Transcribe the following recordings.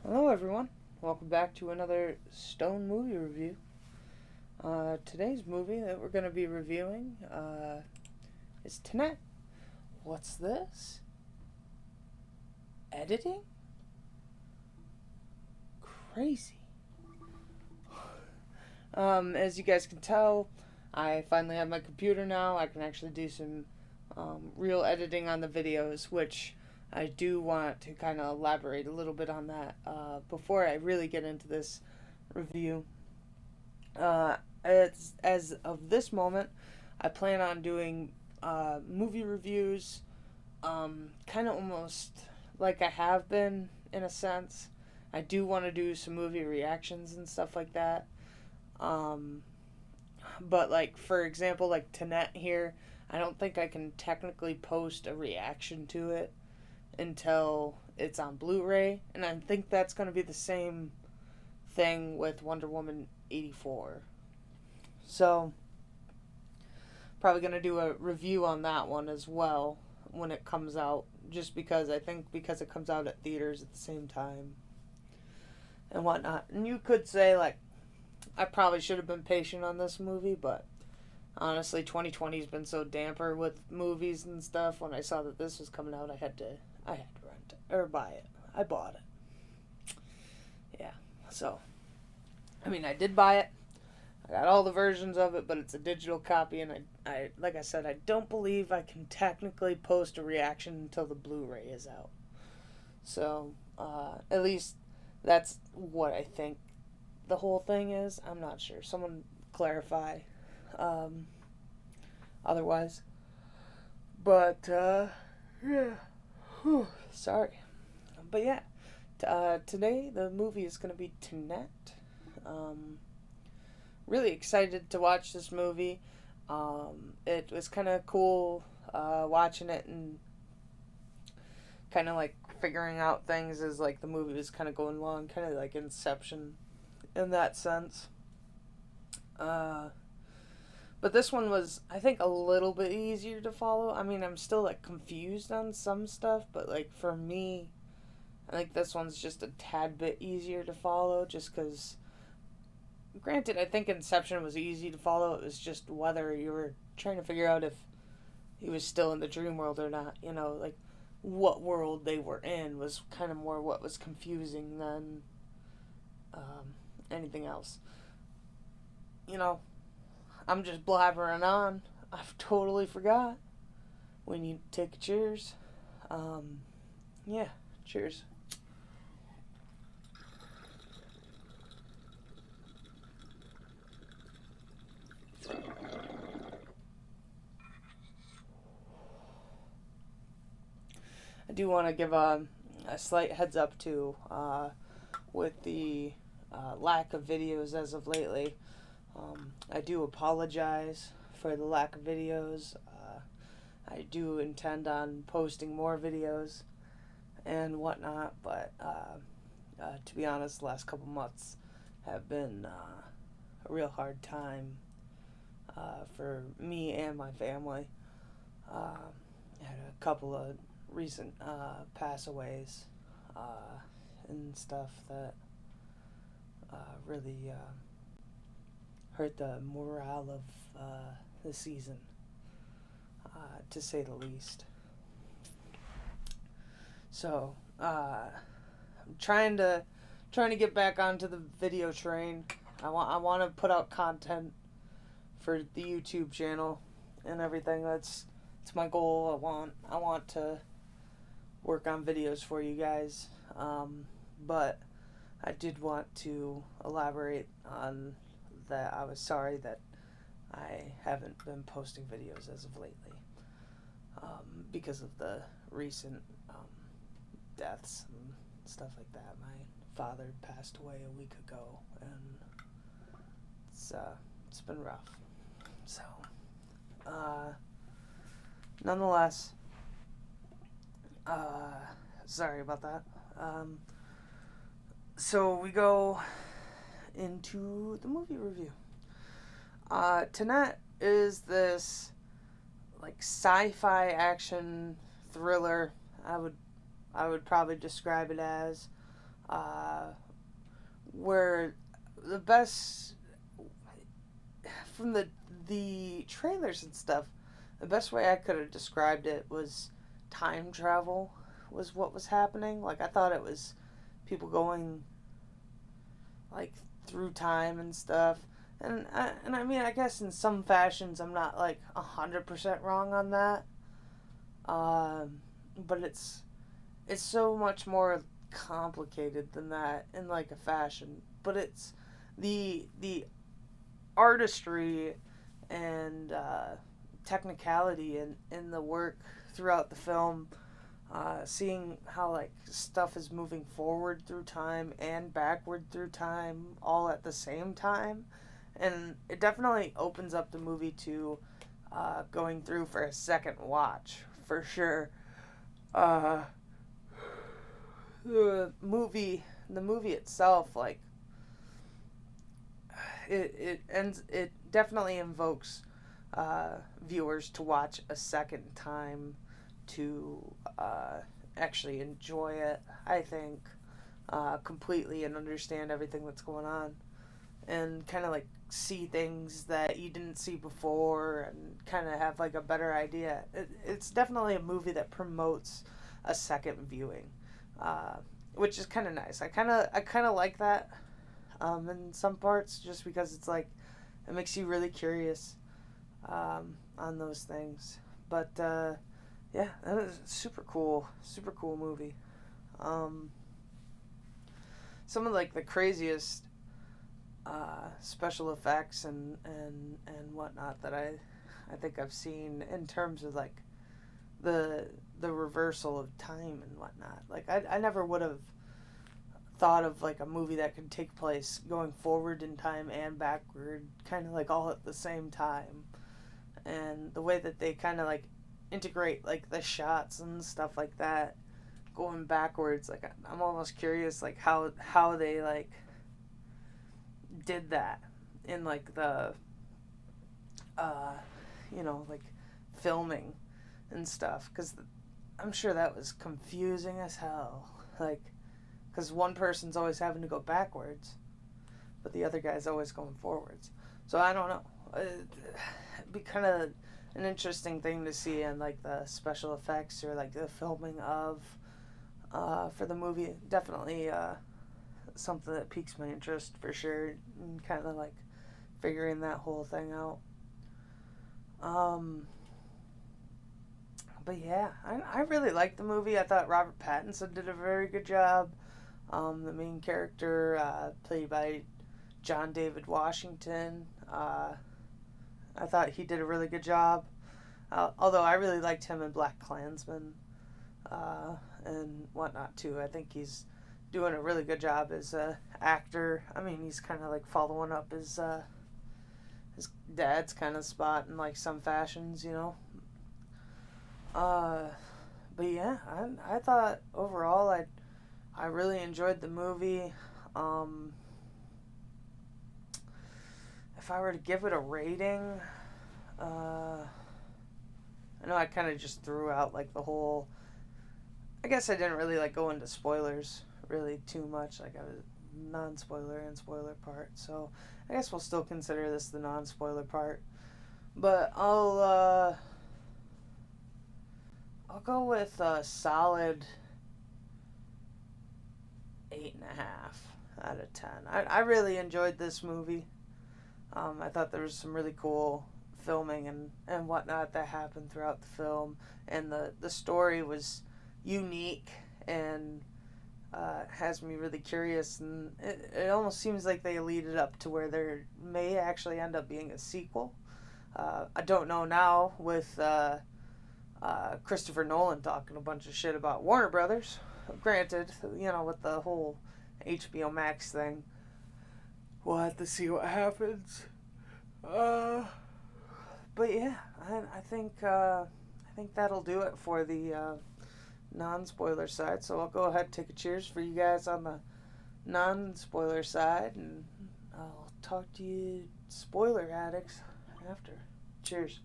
Hello, everyone. Welcome back to another Stone movie review. Today's movie that we're going to be reviewing is Tenet. What's this? Editing? Crazy. As you guys can tell, I finally have my computer now. I can actually do some real editing on the videos, which I do want to kind of elaborate a little bit on that before I really get into this review. As of this moment, I plan on doing movie reviews, kind of almost like I have been in a sense. I do want to do some movie reactions and stuff like that. Um, but like for example, like Tenet here, I don't think I can technically post a reaction to it until it's on Blu-ray, and I think that's going to be the same thing with Wonder Woman 84. So, probably going to do a review on that one as well when it comes out, just because I think because it comes out at theaters at the same time and whatnot. And you could say, like, I probably should have been patient on this movie, but honestly, 2020 has been so damper with movies and stuff. When I saw that this was coming out, I had to rent it or buy it. I bought it. Yeah. So, I mean, I did buy it. I got all the versions of it, but it's a digital copy, and I like I said, I don't believe I can technically post a reaction until the Blu-ray is out. So, at least that's what I think the whole thing is. I'm not sure. Someone clarify. Um, Otherwise, but yeah. Whew, sorry, but yeah. Today the movie is gonna be Tenet. Um, really excited to watch this movie. It was kind of cool watching it and kind of like figuring out things as like the movie was kind of going along, kind of like Inception in that sense. Uh, but this one was, I think, a little bit easier to follow. I mean, I'm still like confused on some stuff, but like for me, I think this one's just a tad bit easier to follow, just because granted, I think Inception was easy to follow. It was just whether you were trying to figure out if he was still in the dream world or not. You know, like what world they were in was kind of more what was confusing than anything else. You know, I'm just blabbering on. I've totally forgot. We need to take a cheers. Um, yeah, cheers. I do want to give a slight heads up too with the lack of videos as of lately. I do apologize for the lack of videos. I do intend on posting more videos and whatnot, but to be honest, the last couple months have been a real hard time for me and my family. I had a couple of recent passaways and stuff that really hurt the morale of the season, to say the least. So I'm trying to get back onto the video train. I want to put out content for the YouTube channel and everything. That's my goal. I want to work on videos for you guys. But I did want to elaborate on that. I was sorry that I haven't been posting videos as of lately because of the recent deaths and stuff like that. My father passed away a week ago, and it's been rough. So, nonetheless, sorry about that. So we go into the movie review. Tenet is this like sci-fi action thriller. I would probably describe it as. uh, where the best from the trailers and stuff, the best way I could have described it was time travel was what was happening. Like I thought it was people going like through time and stuff. And I mean I guess in some fashions I'm not like 100% wrong on that. But it's so much more complicated than that in like a fashion. But it's the artistry and technicality in the work throughout the film, seeing how like stuff is moving forward through time and backward through time all at the same time, and it definitely opens up the movie to going through for a second watch for sure. Uh, the movie itself, like it definitely invokes viewers to watch a second time to actually enjoy it. I think completely and understand everything that's going on, and kind of like see things that you didn't see before, and kind of have like a better idea. It's definitely a movie that promotes a second viewing, uh, which is kind of nice. I kind of like that in some parts, just because it's like it makes you really curious on those things. But yeah, that was super cool movie. Um, some of like the craziest special effects and whatnot that I think I've seen in terms of like the reversal of time and whatnot. Like I never would have thought of like a movie that could take place going forward in time and backward, kind of like all at the same time. And the way that they kind of like integrate like the shots and stuff like that going backwards, like I'm almost curious like how they like did that in like the uh like filming and stuff, because I'm sure that was confusing as hell, like because one person's always having to go backwards but the other guy's always going forwards. So I don't know, it'd be kind of an interesting thing to see in like the special effects or like the filming of for the movie. Definitely something that piques my interest for sure, and kind of like figuring that whole thing out. Um, but yeah, I really liked the movie. I thought Robert Pattinson did a very good job. The main character, played by John David Washington, I thought he did a really good job. Although I really liked him in Black Klansman uh, and whatnot too. I think he's doing a really good job as a actor. I mean, he's kind of like following up his dad's kind of spot in like some fashions, you know. Uh, but yeah, I thought overall I really enjoyed the movie. Um, if I were to give it a rating, I know I kind of just threw out like the whole. I guess I didn't really like go into spoilers really too much. Like I was non-spoiler and spoiler part. So I guess we'll still consider this the non-spoiler part. But I'll go with a solid 8.5 out of 10. I really enjoyed this movie. I thought there was some really cool filming and whatnot that happened throughout the film, and the story was unique and has me really curious, and it almost seems like they lead it up to where there may actually end up being a sequel. I don't know now with Christopher Nolan talking a bunch of shit about Warner Brothers. Granted, with the whole HBO Max thing, we'll have to see what happens. Uh, but yeah, I think that'll do it for the non-spoiler side. So I'll go ahead and take a cheers for you guys on the non-spoiler side, and I'll talk to you spoiler addicts after. Cheers.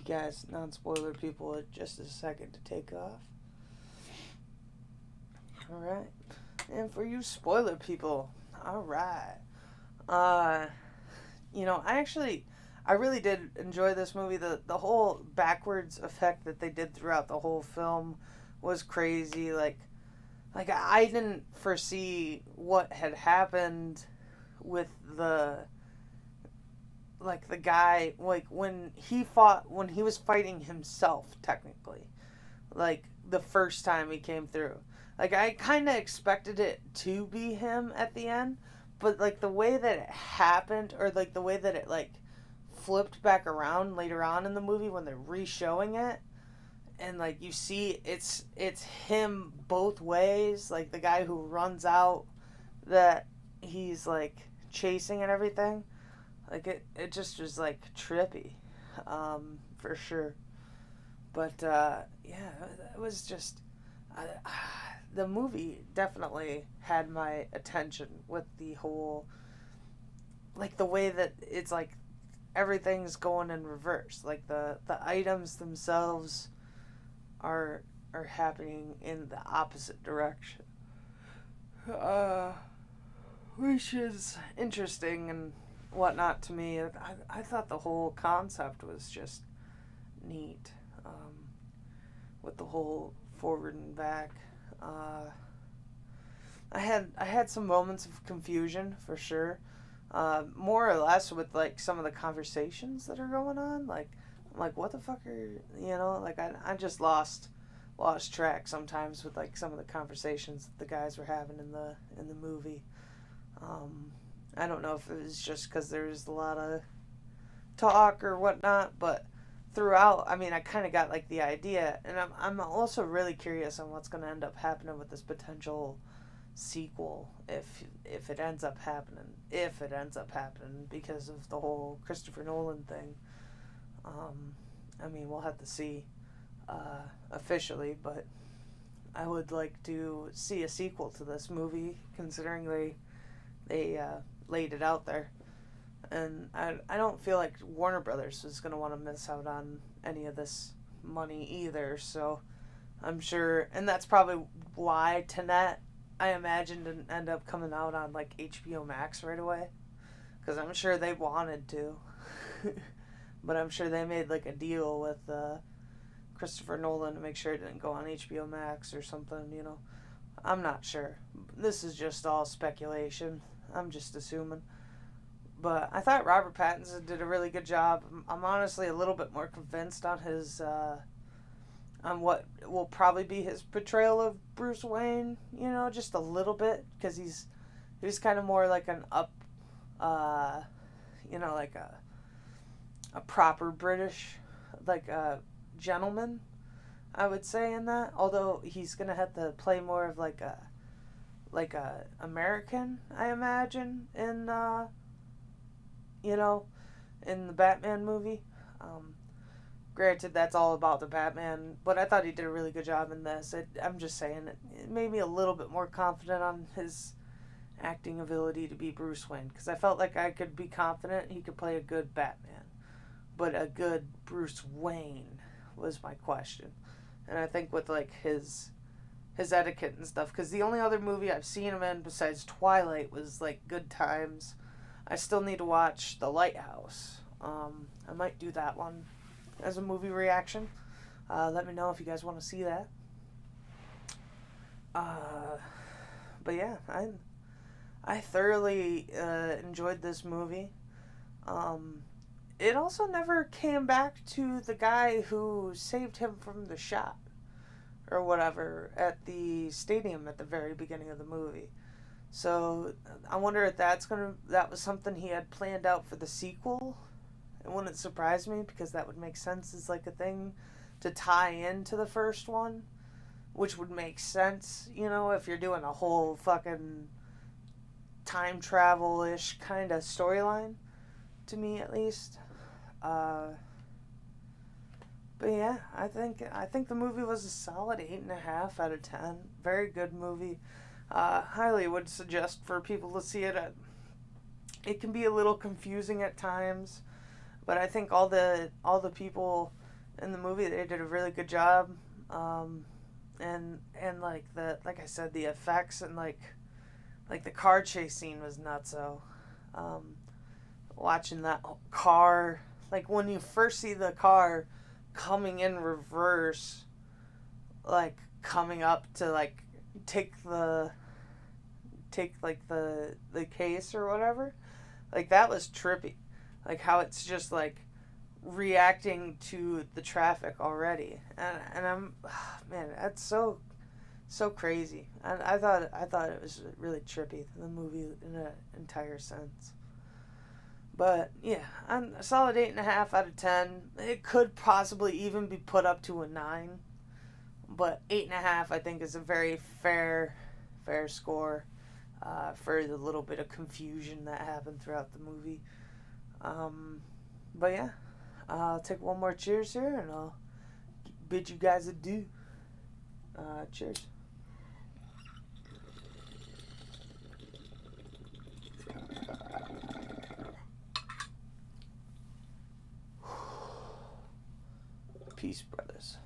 you guys, non-spoiler people, just a second to take off. Alright. And for you spoiler people, alright. Uh, I really did enjoy this movie. The whole backwards effect that they did throughout the whole film was crazy. Like I didn't foresee what had happened with the guy, like when he was fighting himself technically, like the first time he came through. Like I kind of expected it to be him at the end, but like the way that it happened, or like the way that it like flipped back around later on in the movie when they're re-showing it, and like you see it's him both ways, like the guy who runs out that he's like chasing and everything. Like it just was like trippy, for sure. But yeah, it was just I, the movie definitely had my attention with the whole, like the way that it's like everything's going in reverse. Like the items themselves are happening in the opposite direction. Uh, which is interesting and whatnot to me. I thought the whole concept was just neat, with the whole forward and back. Uh, I had some moments of confusion for sure, more or less with like some of the conversations that are going on. Like I'm like, what the fuck are like I just lost track sometimes with like some of the conversations that the guys were having in the movie. Um, I don't know if it was just because there's a lot of talk or whatnot, but throughout, I mean, I kind of got like the idea, and I'm also really curious on what's going to end up happening with this potential sequel if it ends up happening because of the whole Christopher Nolan thing. I mean, we'll have to see officially, but I would like to see a sequel to this movie, considering they laid it out there. And I don't feel like Warner Brothers is going to want to miss out on any of this money either. So I'm sure, and that's probably why Tenet, I imagine, didn't end up coming out on like HBO Max right away, because I'm sure they wanted to. But I'm sure they made like a deal with Christopher Nolan to make sure it didn't go on HBO Max or something. I'm not sure. This is just all speculation. I'm just assuming. But I thought Robert Pattinson did a really good job. I'm honestly a little bit more convinced on his on what will probably be his portrayal of Bruce Wayne. Just a little bit, because he's kind of more like an up, like a proper British, like a gentleman, I would say, in that. Although he's gonna have to play more of like a American, I imagine, in the Batman movie. Granted, that's all about the Batman, but I thought he did a really good job in this. I'm just saying, it made me a little bit more confident on his acting ability to be Bruce Wayne, because I felt like I could be confident he could play a good Batman, but a good Bruce Wayne was my question. And I think with like his etiquette and stuff, because the only other movie I've seen him in besides Twilight was like Good Times. I still need to watch The Lighthouse. I might do that one as a movie reaction. Let me know if you guys want to see that. But yeah, I thoroughly enjoyed this movie. It also never came back to the guy who saved him from the shot or whatever at the stadium at the very beginning of the movie. So I wonder if that was something he had planned out for the sequel. It wouldn't surprise me, because that would make sense as like a thing to tie into the first one, which would make sense, if you're doing a whole fucking time travel-ish kind of storyline, to me at least. But yeah, I think the movie was a solid 8.5 out of 10. Very good movie. Highly would suggest for people to see it. It can be a little confusing at times, but I think all the people in the movie. They did a really good job. And like I said, the effects and like the car chase scene was nuts. So, watching that car, like when you first see the car coming in reverse, like coming up to like take the the case or whatever, like that was trippy, like how it's just like reacting to the traffic already, and I'm man, that's so crazy. And I thought it was really trippy, the movie in an entire sense. But yeah, I'm a solid 8.5 out of 10. It could possibly even be put up to a 9, but 8.5 I think is a very fair score, for the little bit of confusion that happened throughout the movie. Um, but yeah, I'll take one more cheers here, and I'll bid you guys adieu. Cheers. Peace, brothers.